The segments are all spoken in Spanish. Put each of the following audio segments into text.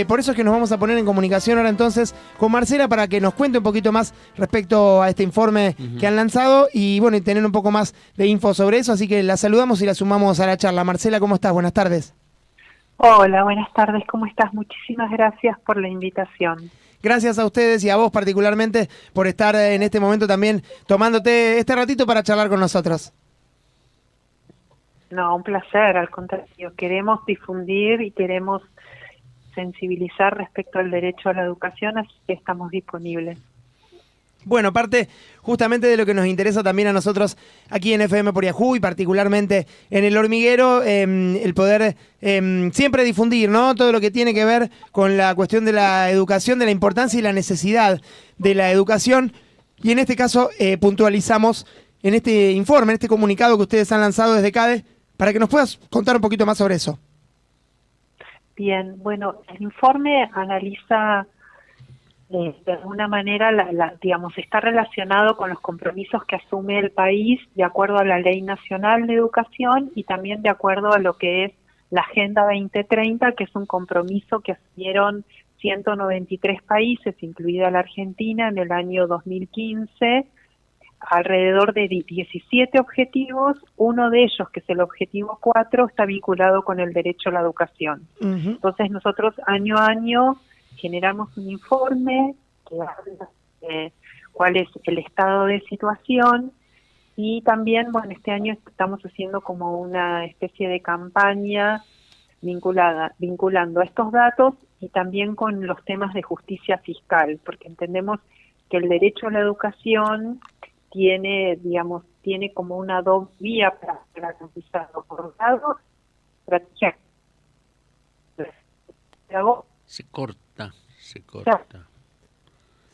Por eso es que nos vamos a poner en comunicación ahora entonces con Marcela para que nos cuente un poquito más respecto a este informe que han lanzado y bueno, y tener un poco más de info sobre eso. Así que la saludamos y la sumamos a la charla. Marcela, ¿cómo estás? Buenas tardes. Hola, buenas tardes, ¿cómo estás? Muchísimas gracias por la invitación. Gracias a ustedes y a vos particularmente por estar en este momento también tomándote este ratito para charlar con nosotros. No, un placer, al contrario, queremos difundir y queremos sensibilizar respecto al derecho a la educación, así que estamos disponibles. Bueno, parte justamente de lo que nos interesa también a nosotros aquí en FM por Yahoo y particularmente en El Hormiguero, el poder siempre difundir, ¿no? Todo lo que tiene que ver con la cuestión de la educación, de la importancia y la necesidad de la educación. Y en este caso puntualizamos en este informe, en este comunicado que ustedes han lanzado desde CADE, para que nos puedas contar un poquito más sobre eso. Bien, bueno, el informe analiza de alguna manera, digamos, está relacionado con los compromisos que asume el país de acuerdo a la Ley Nacional de Educación y también de acuerdo a lo que es la Agenda 2030, que es un compromiso que asumieron 193 países, incluida la Argentina, en el año 2015, alrededor de 17 objetivos. Uno de ellos, que es el objetivo 4, está vinculado con el derecho a la educación. Entonces nosotros año a año generamos un informe que habla de cuál es el estado de situación y también, bueno, este año estamos haciendo como una especie de campaña vinculando estos datos y también con los temas de justicia fiscal, porque entendemos que el derecho a la educación tiene como una doble vía para garantizarlo. Por un lado, estrategia. Se corta.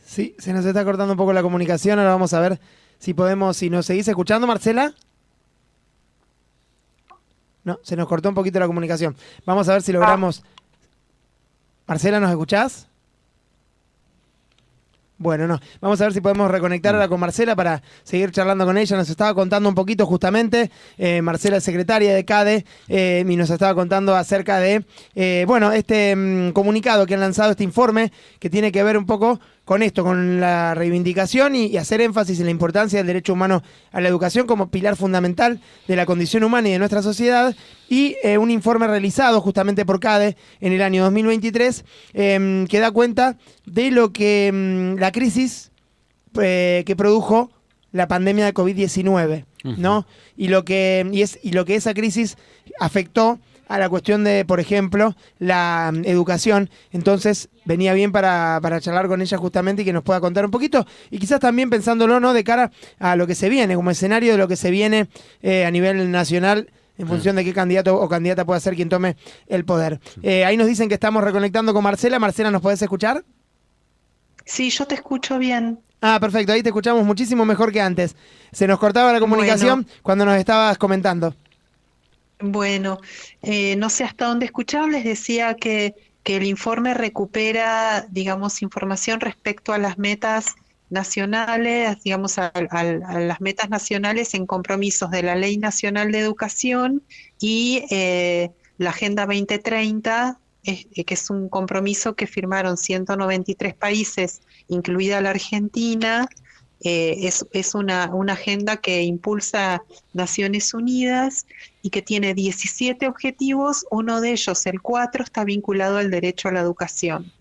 Sí, se nos está cortando un poco la comunicación. Ahora vamos a ver si nos seguís escuchando, Marcela. No, se nos cortó un poquito la comunicación. Vamos a ver si logramos. Marcela, ¿nos escuchás? Bueno, no. Vamos a ver si podemos reconectar ahora con Marcela para seguir charlando con ella. Nos estaba contando un poquito justamente, Marcela es secretaria de CADE, y nos estaba contando acerca de, este comunicado que han lanzado, este informe, que tiene que ver un poco con esto, con la reivindicación y hacer énfasis en la importancia del derecho humano a la educación como pilar fundamental de la condición humana y de nuestra sociedad, y un informe realizado justamente por CADE en el año 2023 que da cuenta de lo que la crisis que produjo la pandemia de COVID-19, ¿no? Y lo que esa crisis afectó a la cuestión de, por ejemplo, la educación. Entonces venía bien para charlar con ella justamente y que nos pueda contar un poquito, y quizás también pensándolo, ¿no?, de cara a lo que se viene, como escenario de lo que se viene a nivel nacional, en función de qué candidato o candidata pueda ser quien tome el poder. Ahí nos dicen que estamos reconectando con Marcela. Marcela, ¿nos podés escuchar? Sí, yo te escucho bien. Ah, perfecto, ahí te escuchamos muchísimo mejor que antes. Se nos cortaba la comunicación cuando nos estabas comentando. Bueno, no sé hasta dónde escucharon, les decía que el informe recupera, digamos, información respecto a las metas nacionales, digamos, a las metas nacionales en compromisos de la Ley Nacional de Educación y la Agenda 2030, que es un compromiso que firmaron 193 países, incluida la Argentina. Es una agenda que impulsa Naciones Unidas y que tiene 17 objetivos. Uno de ellos, el 4, está vinculado al derecho a la educación.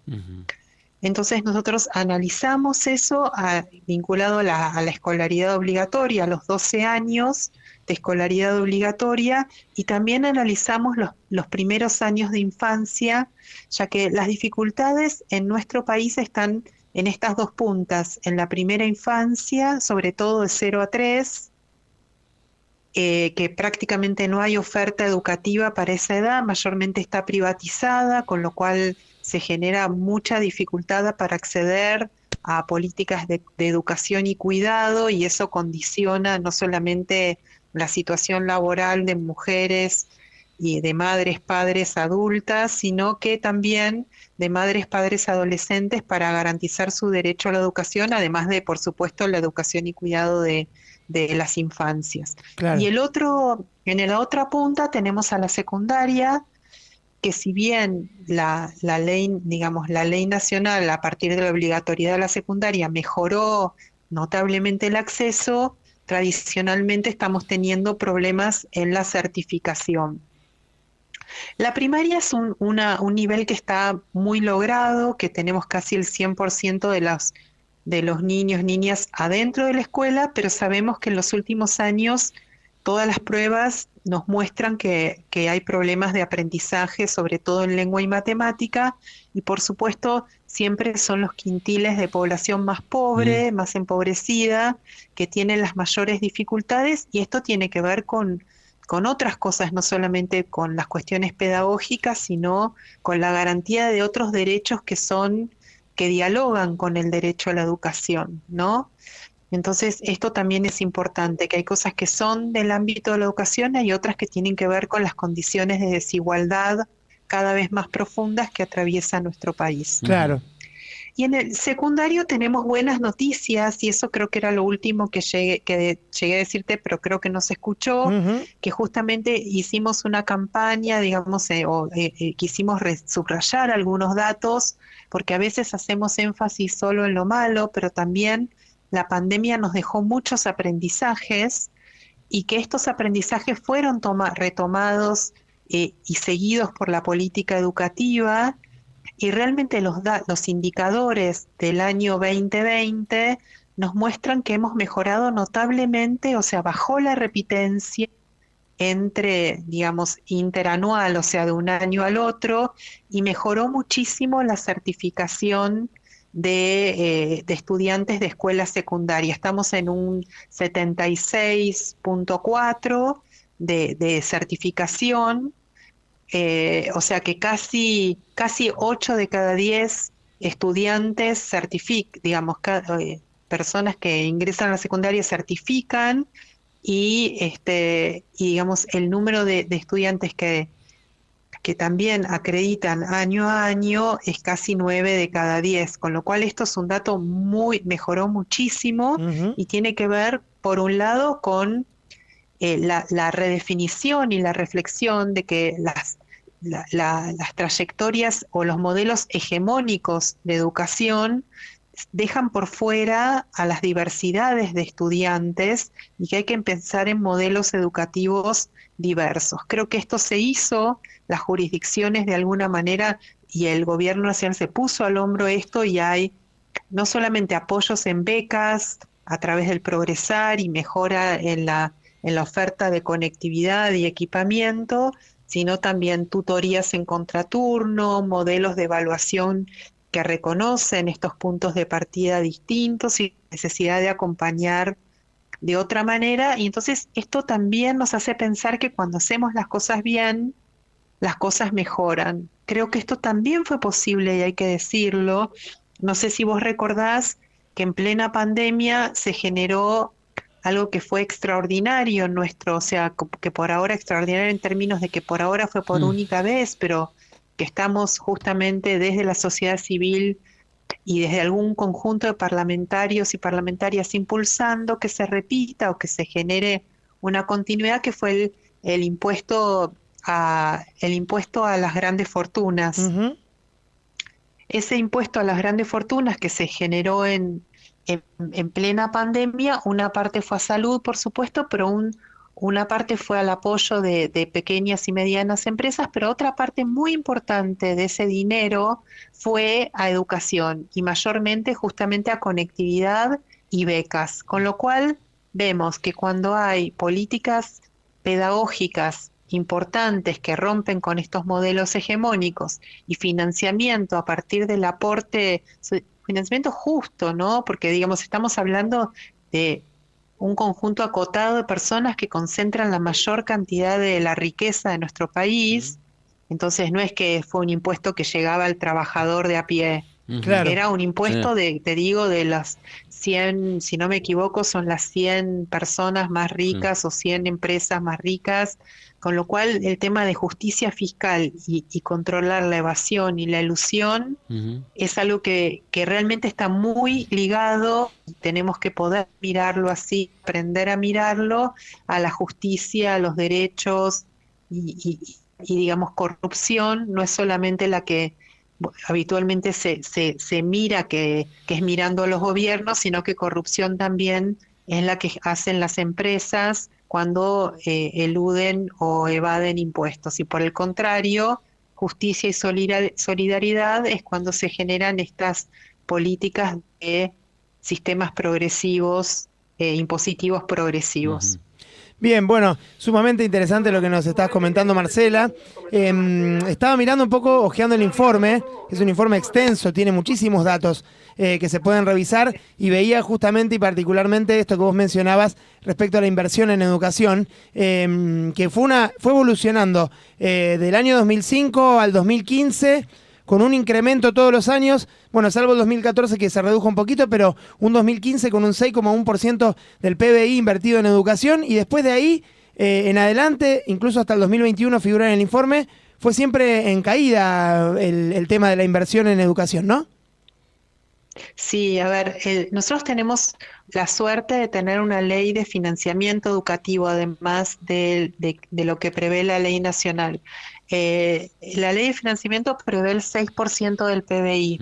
Entonces nosotros analizamos eso vinculado a la escolaridad obligatoria, a los 12 años de escolaridad obligatoria, y también analizamos los primeros años de infancia, ya que las dificultades en nuestro país están en estas dos puntas, en la primera infancia, sobre todo de 0 a 3, que prácticamente no hay oferta educativa para esa edad, mayormente está privatizada, con lo cual se genera mucha dificultad para acceder a políticas de educación y cuidado, y eso condiciona no solamente la situación laboral de mujeres y de madres, padres, adultas, sino que también de madres, padres, adolescentes, para garantizar su derecho a la educación, además de, por supuesto, la educación y cuidado de las infancias. Claro. Y en la otra punta tenemos a la secundaria, que si bien la ley, digamos, la ley nacional a partir de la obligatoriedad de la secundaria mejoró notablemente el acceso, tradicionalmente estamos teniendo problemas en la certificación. La primaria es un nivel que está muy logrado, que tenemos casi el 100% de los niños, niñas adentro de la escuela, pero sabemos que en los últimos años todas las pruebas nos muestran que hay problemas de aprendizaje, sobre todo en lengua y matemática, y por supuesto siempre son los quintiles de población más pobre, más empobrecida, que tienen las mayores dificultades, y esto tiene que ver con otras cosas, no solamente con las cuestiones pedagógicas, sino con la garantía de otros derechos que dialogan con el derecho a la educación, ¿no? Entonces, esto también es importante, que hay cosas que son del ámbito de la educación y hay otras que tienen que ver con las condiciones de desigualdad cada vez más profundas que atraviesa nuestro país. Claro. Y en el secundario tenemos buenas noticias, y eso creo que era lo último que llegué a decirte, pero creo que no se escuchó, que justamente hicimos una campaña, digamos, quisimos subrayar algunos datos, porque a veces hacemos énfasis solo en lo malo, pero también la pandemia nos dejó muchos aprendizajes, y que estos aprendizajes fueron retomados y seguidos por la política educativa. Y realmente los indicadores del año 2020 nos muestran que hemos mejorado notablemente, o sea, bajó la repitencia digamos, interanual, o sea, de un año al otro, y mejoró muchísimo la certificación de estudiantes de escuela secundaria. Estamos en un 76.4 de certificación. O sea que casi 8 de cada 10 estudiantes digamos, personas que ingresan a la secundaria certifican, y digamos el número de estudiantes que también acreditan año a año es casi 9 de cada 10, con lo cual esto es un dato mejoró muchísimo, y tiene que ver, por un lado, con la redefinición y la reflexión de que las trayectorias o los modelos hegemónicos de educación dejan por fuera a las diversidades de estudiantes, y que hay que pensar en modelos educativos diversos. Creo que esto se hizo, las jurisdicciones de alguna manera, y el gobierno nacional se puso al hombro esto, y hay no solamente apoyos en becas a través del Progresar y mejora en la oferta de conectividad y equipamiento, sino también tutorías en contraturno, modelos de evaluación que reconocen estos puntos de partida distintos y necesidad de acompañar de otra manera. Y entonces esto también nos hace pensar que cuando hacemos las cosas bien, las cosas mejoran. Creo que esto también fue posible, y hay que decirlo. No sé si vos recordás que en plena pandemia se generó algo que fue extraordinario nuestro, o sea, que por ahora extraordinario en términos de que por ahora fue por única vez, pero que estamos justamente desde la sociedad civil y desde algún conjunto de parlamentarios y parlamentarias impulsando que se repita o que se genere una continuidad, que fue el impuesto a las grandes fortunas. Ese impuesto a las grandes fortunas que se generó en plena pandemia, una parte fue a salud, por supuesto, pero una parte fue al apoyo de pequeñas y medianas empresas, pero otra parte muy importante de ese dinero fue a educación, y mayormente justamente a conectividad y becas, con lo cual vemos que cuando hay políticas pedagógicas importantes que rompen con estos modelos hegemónicos, y financiamiento a partir del aporte, financiamiento justo, ¿no? Porque, digamos, estamos hablando de un conjunto acotado de personas que concentran la mayor cantidad de la riqueza de nuestro país. Entonces no es que fue un impuesto que llegaba al trabajador de a pie. Claro. Era un impuesto de las 100, si no me equivoco, son las 100 personas más ricas o 100 empresas más ricas, con lo cual el tema de justicia fiscal y controlar la evasión y la elusión es algo que realmente está muy ligado, y tenemos que poder mirarlo así, aprender a mirarlo, a la justicia, a los derechos y digamos, corrupción no es solamente la que habitualmente se mira, que es mirando a los gobiernos, sino que corrupción también es la que hacen las empresas cuando eluden o evaden impuestos. Y por el contrario, justicia y solidaridad es cuando se generan estas políticas de sistemas progresivos, impositivos progresivos. Bien, bueno, sumamente interesante lo que nos estás comentando, Marcela. Estaba mirando un poco, hojeando el informe, que es un informe extenso, tiene muchísimos datos que se pueden revisar, y veía justamente y particularmente esto que vos mencionabas respecto a la inversión en educación, que fue evolucionando del año 2005 al 2015, con un incremento todos los años, bueno, salvo el 2014 que se redujo un poquito, pero un 2015 con un 6,1% del PBI invertido en educación, y después de ahí en adelante, incluso hasta el 2021 figura en el informe, fue siempre en caída el tema de la inversión en educación, ¿no? Sí, a ver, nosotros tenemos la suerte de tener una ley de financiamiento educativo, además de lo que prevé la ley nacional. La ley de financiamiento prevé el 6% del PBI.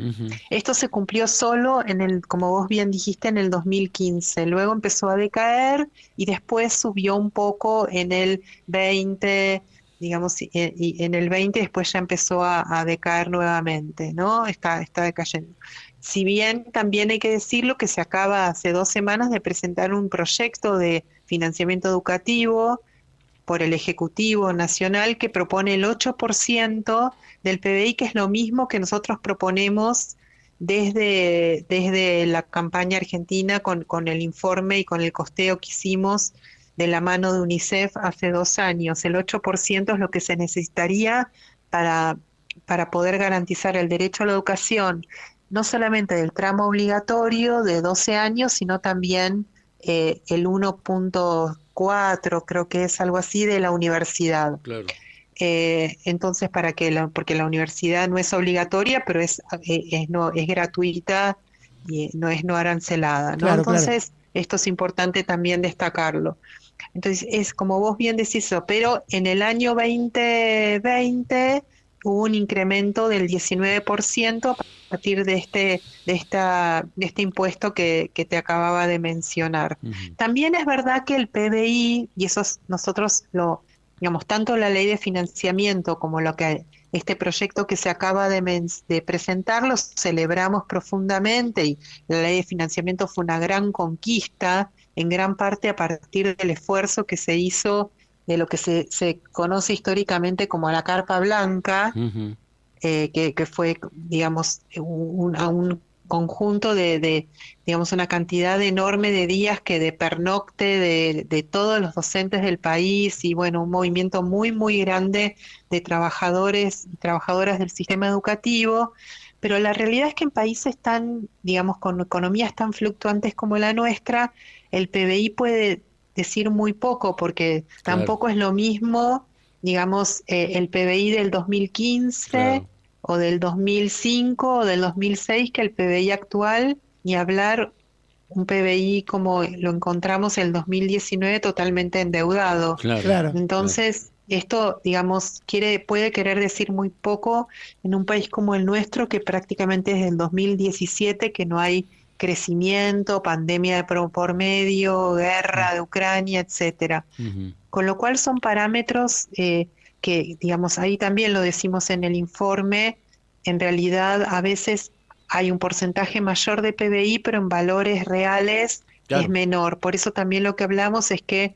Esto se cumplió solo como vos bien dijiste, en el 2015. Luego empezó a decaer y después subió un poco en el 20, digamos, y en el 20 después ya empezó a decaer nuevamente, ¿no? Está decayendo. Si bien también hay que decirlo que se acaba hace 2 semanas de presentar un proyecto de financiamiento educativo por el Ejecutivo Nacional que propone el 8% del PBI, que es lo mismo que nosotros proponemos desde la campaña argentina con el informe y con el costeo que hicimos de la mano de UNICEF hace 2 años. El 8% es lo que se necesitaría para poder garantizar el derecho a la educación, no solamente del tramo obligatorio de 12 años, sino también el 1.4, creo que es algo así, de la universidad. Claro. Entonces, porque la universidad no es obligatoria, pero es gratuita y no arancelada, ¿no? Claro, Entonces, esto es importante también destacarlo. Entonces, es como vos bien decís eso, pero en el año 2020 hubo un incremento del 19% a partir de este impuesto que te acababa de mencionar. También es verdad que el PBI, y eso nosotros digamos, tanto la ley de financiamiento como este proyecto que se acaba de presentar, lo celebramos profundamente, y la ley de financiamiento fue una gran conquista, en gran parte a partir del esfuerzo que se hizo de lo que se conoce históricamente como la Carpa Blanca, que fue, digamos, un conjunto digamos, una cantidad enorme de días de pernocte de todos los docentes del país, y bueno, un movimiento muy, muy grande de trabajadores y trabajadoras del sistema educativo. Pero la realidad es que en países digamos, con economías tan fluctuantes como la nuestra, el PBI puede decir muy poco, porque tampoco es lo mismo, digamos, el PBI del 2015 o del 2005 o del 2006 que el PBI actual, ni hablar un PBI como lo encontramos en el 2019 totalmente endeudado. Entonces, esto, digamos, puede querer decir muy poco en un país como el nuestro, que prácticamente desde el 2017 que no hay crecimiento, pandemia de por medio, guerra de Ucrania, etcétera. Con lo cual son parámetros que, digamos, ahí también lo decimos en el informe, en realidad a veces hay un porcentaje mayor de PBI, pero en valores reales es menor. Por eso también lo que hablamos es que,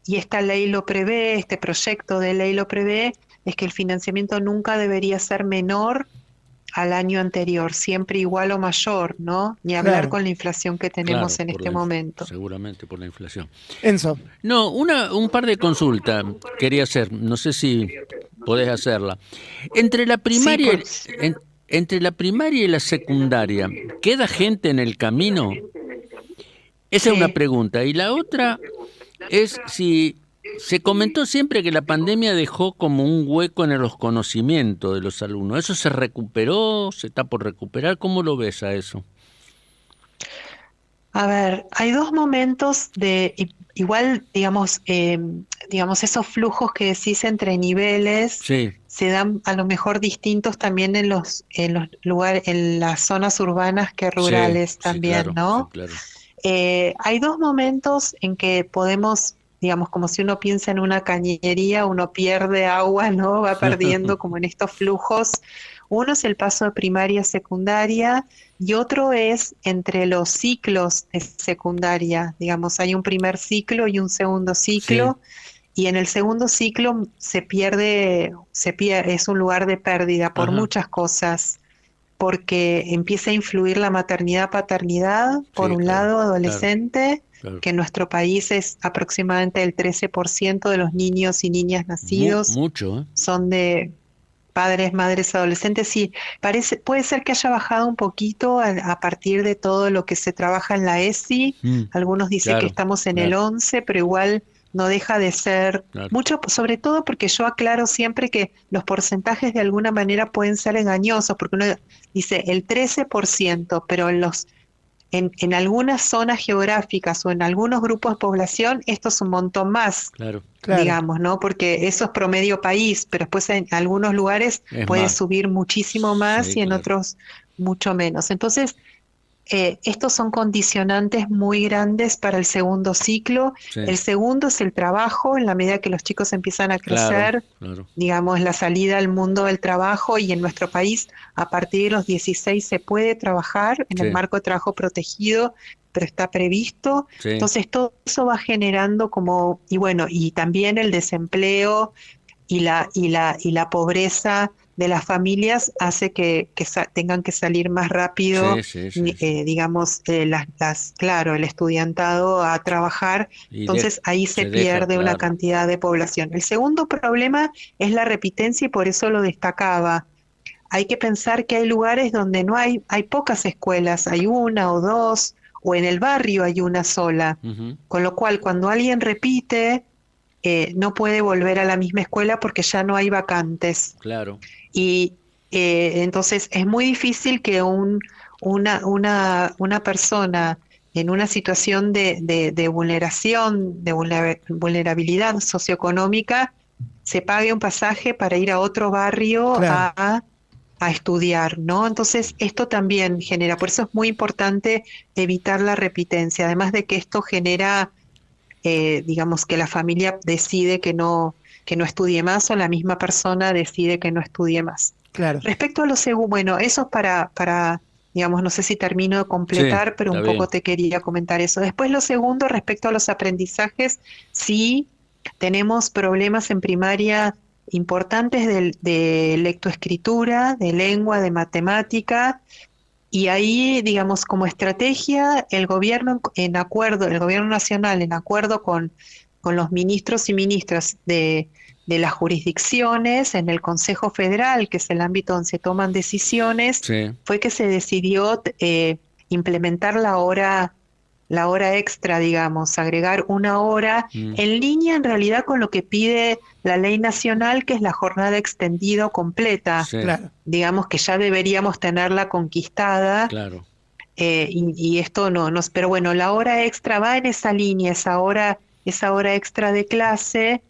y esta ley lo prevé, este proyecto de ley lo prevé, es que el financiamiento nunca debería ser menor al año anterior, siempre igual o mayor, ¿no? Ni hablar con la inflación que tenemos en este momento. Seguramente por la inflación. Enzo. No, un par de consultas quería hacer, no sé si podés hacerla. Entre la primaria, entre la primaria y la secundaria, ¿queda gente en el camino? Esa es una pregunta. Y la otra es si se comentó siempre que la pandemia dejó como un hueco en los conocimientos de los alumnos. ¿Eso se recuperó? ¿Se está por recuperar? ¿Cómo lo ves a eso? A ver, hay dos momentos igual, digamos, esos flujos que decís entre niveles Sí, se dan a lo mejor distintos también en los lugares, en las zonas urbanas que sí, rurales sí, también, claro, sí, ¿no? claro. Hay dos momentos en que podemos, digamos, como si uno piensa en una cañería, uno pierde agua, ¿no? Va perdiendo como en estos flujos. Uno es el paso de primaria a secundaria y otro es entre los ciclos de secundaria. Digamos, hay un primer ciclo y un segundo Sí, ciclo. Y en el segundo ciclo es un lugar de pérdida por ajá, muchas cosas porque empieza a influir la maternidad-paternidad, por sí, un claro, lado, claro, adolescente, claro. que en nuestro país es aproximadamente el 13% de los niños y niñas nacidos Mucho, ¿eh? son de padres, madres, adolescentes. Sí, puede ser que haya bajado un poquito a partir de todo lo que se trabaja en la ESI. Mm, Algunos dicen que claro, estamos en el claro, 11, pero igual no deja de ser claro. mucho, sobre todo porque yo aclaro siempre que los porcentajes de alguna manera pueden ser engañosos, porque uno dice el 13%, pero en algunas zonas geográficas o en algunos grupos de población esto es un montón más, Claro, Claro. digamos, ¿no? Porque eso es promedio país, pero después en algunos lugares es puede más. subir muchísimo más Sí, y en claro. otros mucho menos. Entonces, estos son condicionantes muy grandes para el segundo ciclo. Sí, El segundo es el trabajo, en la medida que los chicos empiezan a claro, crecer, claro. digamos, la salida al mundo del trabajo y en nuestro país a partir de los 16 se puede trabajar en el Sí, marco de trabajo protegido, pero está previsto. sí, Entonces todo eso va generando como, y bueno, y también el desempleo y la pobreza de las familias hace que tengan que salir más rápido, sí, sí, sí, sí. digamos, claro, el estudiantado a trabajar, Y entonces ahí se se deja, pierde una claro. cantidad de población. El segundo problema es la repitencia y por eso lo destacaba. Hay que pensar que hay lugares donde hay pocas escuelas, hay una o dos, o en el barrio hay una sola. Ujú, Con lo cual, cuando alguien repite, no puede volver a la misma escuela porque ya no hay vacantes. claro. Y entonces es muy difícil que una persona en una situación de vulneración, vulnerabilidad socioeconómica, se pague un pasaje para ir a otro barrio Claro. a estudiar, ¿no? Entonces, esto también genera, por eso es muy importante evitar la repitencia, además de que esto genera, digamos, que la familia decide que no estudie más o la misma persona decide que no estudie más. Claro. Respecto a lo segundo, bueno, eso es digamos, no sé si termino de Sí, completar, pero está un poco bien. te quería comentar eso. Después lo segundo, respecto a los aprendizajes, sí tenemos problemas en primaria importantes de lectoescritura, de lengua, de matemática, y ahí, digamos, como estrategia, el gobierno nacional, en acuerdo con los ministros y ministras de las jurisdicciones, en el Consejo Federal, que es el ámbito donde se toman decisiones, Sí. fue que se decidió implementar la hora extra, digamos, agregar una hora Mm, en línea en realidad con lo que pide la ley nacional, que es la jornada extendida o completa. sí, Claro. Digamos que ya deberíamos tenerla conquistada, claro. y esto no, pero bueno, la hora extra va en esa línea, esa hora extra de clase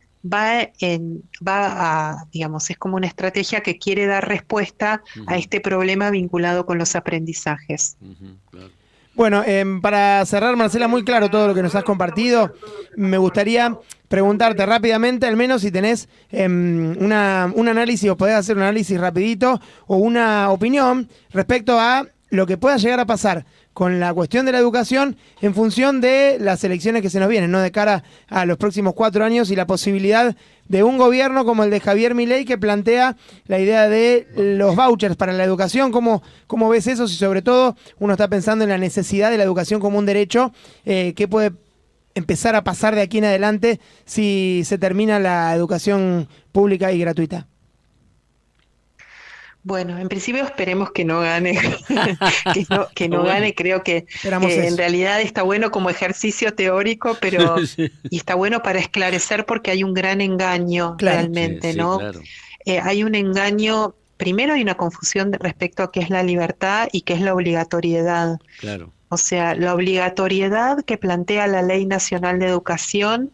digamos, es como una estrategia que quiere dar respuesta a Ujú, este problema vinculado con los aprendizajes. ujú, claro. Bueno, para cerrar, Marcela, muy claro todo lo que nos has compartido. Me gustaría preguntarte rápidamente, al menos si tenés un análisis o podés hacer un análisis rapidito o una opinión respecto a lo que pueda llegar a pasar con la cuestión de la educación en función de las elecciones que se nos vienen, ¿no? De cara a los próximos 4 años y la posibilidad de un gobierno como el de Javier Milei que plantea la idea de los vouchers para la educación. ¿Cómo ves eso? Si sobre todo uno está pensando en la necesidad de la educación como un derecho, ¿qué puede empezar a pasar de aquí en adelante si se termina la educación pública y gratuita? Bueno, en principio esperemos que no gane, que no Bueno, gane. Creo que Esperamos en eso. realidad está bueno como ejercicio teórico, pero sí, y está bueno para esclarecer porque hay un gran engaño Claro. sí, realmente, sí, ¿no? claro. Hay un engaño primero hay una confusión respecto a qué es la libertad y qué es la obligatoriedad. Claro. O sea, la obligatoriedad que plantea la Ley Nacional de Educación,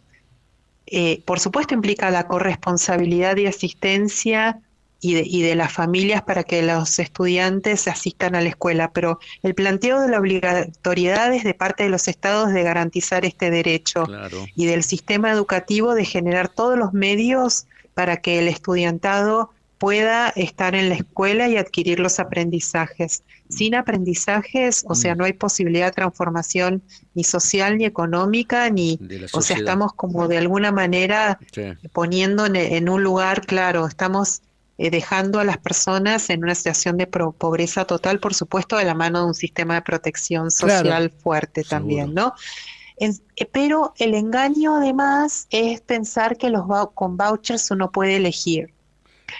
por supuesto implica la corresponsabilidad y asistencia y de las familias para que los estudiantes asistan a la escuela, pero el planteo de la obligatoriedad es de parte de los estados de garantizar este derecho Claro. y del sistema educativo de generar todos los medios para que el estudiantado pueda estar en la escuela y adquirir los aprendizajes. Sin aprendizajes, o sea, no hay posibilidad de transformación ni social ni económica, ni, De la o sea, sociedad. estamos como de alguna manera Sí. poniendo en un lugar, claro, estamos dejando a las personas en una situación de pobreza total, por supuesto, de la mano de un sistema de protección social Claro. fuerte Seguro. también, ¿no? Pero el engaño además es pensar que con vouchers uno puede elegir.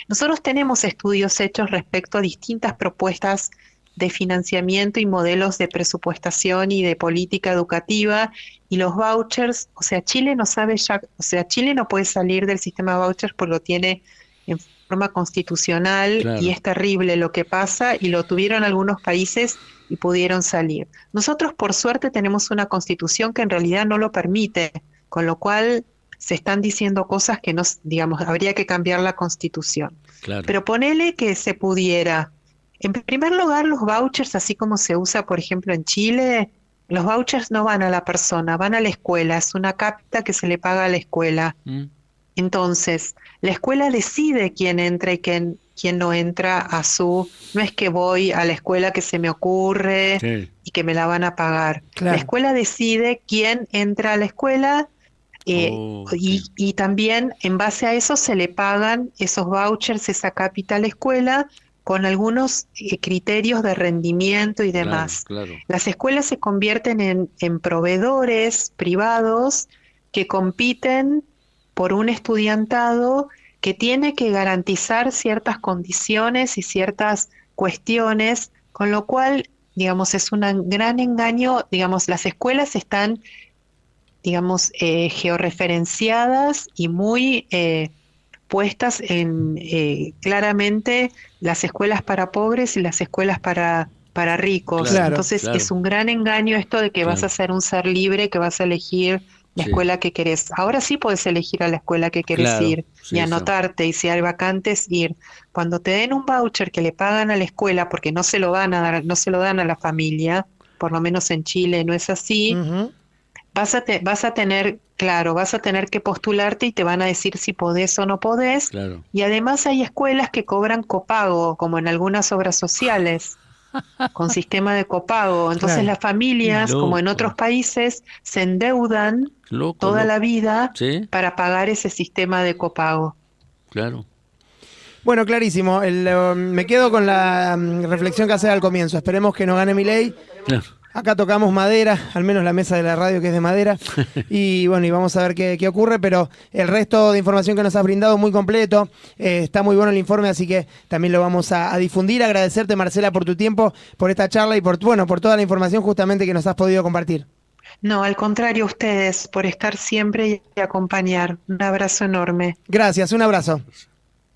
Nosotros tenemos estudios hechos respecto a distintas propuestas de financiamiento y modelos de presupuestación y de política educativa, y los vouchers, o sea, Chile no sabe ya, o sea, Chile no puede salir del sistema de vouchers porque lo tiene en forma constitucional. Claro. Y es terrible lo que pasa, y lo tuvieron algunos países y pudieron salir. Nosotros, por suerte, tenemos una constitución que en realidad no lo permite, con lo cual se están diciendo cosas que no, digamos, habría que cambiar la constitución. Claro. Pero ponele que se pudiera. En primer lugar, los vouchers, así como se usa, por ejemplo, en Chile, los vouchers no van a la persona, van a la escuela, es una capta que se le paga a la escuela. Entonces, la escuela decide quién entra y quién no entra a su... No es que voy a la escuela que se me ocurre Sí. y que me la van a pagar. Claro. La escuela decide quién entra a la escuela. Y también en base a eso se le pagan esos vouchers, esa capital escuela, con algunos criterios de rendimiento y demás. Claro. Las escuelas se convierten en proveedores privados que compiten por un estudiantado que tiene que garantizar ciertas condiciones y ciertas cuestiones, con lo cual, digamos, es un gran engaño. Digamos, las escuelas están, digamos, georreferenciadas y muy puestas en claramente las escuelas para pobres y las escuelas para ricos. Claro, Entonces claro. es un gran engaño esto de que vas Claro. a ser un ser libre, que vas a elegir la Sí. escuela que querés. Ahora sí puedes elegir a la escuela que querés Claro, ir sí, y anotarte, y si hay vacantes, ir. Cuando te den un voucher que le pagan a la escuela, porque no se lo van a dar, no se lo dan a la familia, por lo menos en Chile no es así, Ujú. vas a tener, claro, vas a tener que postularte y te van a decir si podés o no podés. Claro. Y además hay escuelas que cobran copago, como en algunas obras sociales, con sistema de copago. Entonces Claro. las familias, como en Loco. otros países, se endeudan Loco. toda loco. la vida Sí, para pagar ese sistema de copago. claro. Bueno, clarísimo. Me quedo con la reflexión que hace al comienzo. Esperemos que no gane Milei. Claro. Acá tocamos madera, al menos la mesa de la radio que es de madera. Y bueno, y vamos a ver qué ocurre, pero el resto de información que nos has brindado muy completo. Está muy bueno el informe, así que también lo vamos a difundir. Agradecerte, Marcela, por tu tiempo, por esta charla y por toda la información justamente que nos has podido compartir. No, al contrario, ustedes, por estar siempre y acompañar. Un abrazo enorme. Gracias, un abrazo.